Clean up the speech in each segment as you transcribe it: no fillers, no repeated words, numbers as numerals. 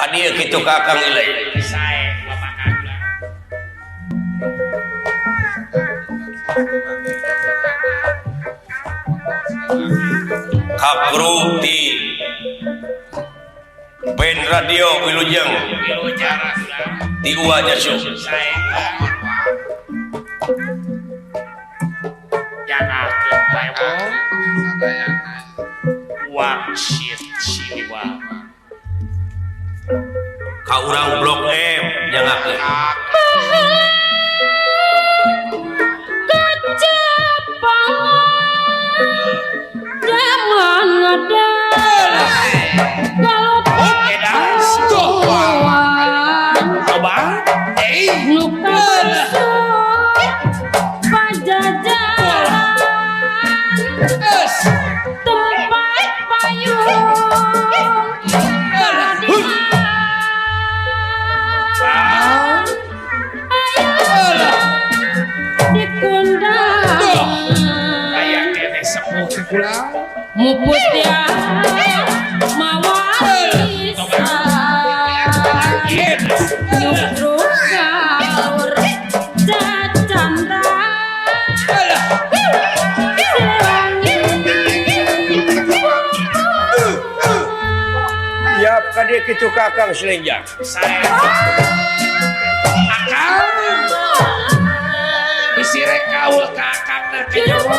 Kadieu kitu Kakang Ilai. Sae Bapak Kakang. Kakru ti band radio Wilujeng Wilujeng di Uwaja Su. Sae jagakeun bae wong. Wah shit siwa. Ka urang Blok M jangakeun. Mupus dia mawaris nyutruk sahur cacandra Siap kadieu kitu Kakang Selenjang. Sae Akang bisi rek kaul ka akangna kenyawa.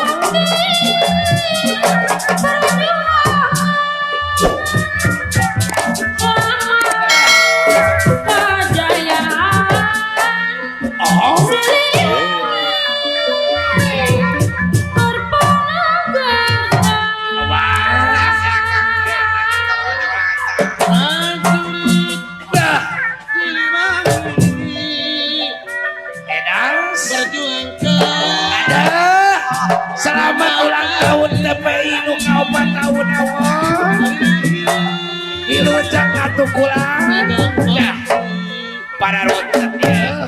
Selamat ulang tahun TPI nu ka 4 tahun awal. Wilujeng atuh kulang. Ya. Para rutet ya.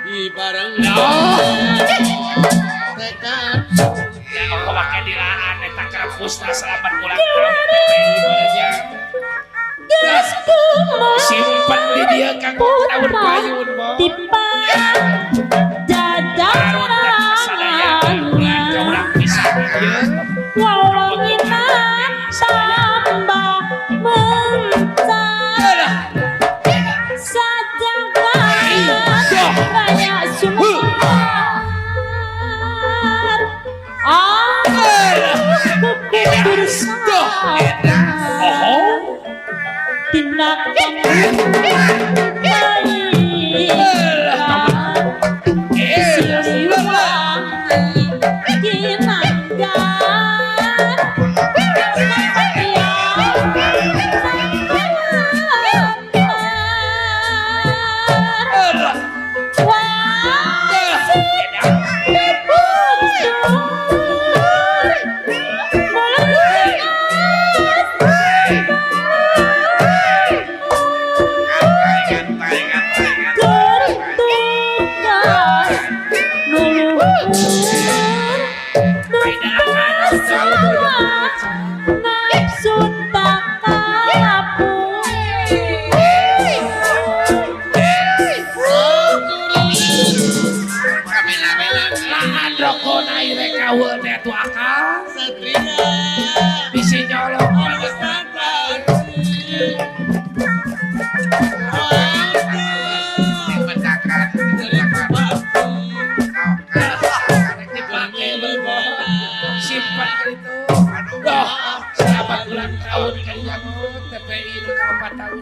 di bareng Ya kok make dilaan eta krepusna selamat ulang tahun TPI Wilujeng. Simpen di dia kang tahun payun mo. Wawanginan tambah mencar sajagat raya Sumar bersama tindakan Bisi nyolong simpan itu. Doh, selamat ulang tahun kalian TPI nu ka 4 tahun.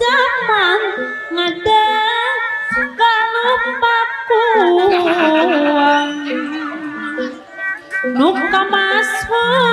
Daman ngadeg kalupakuan nu kamasuk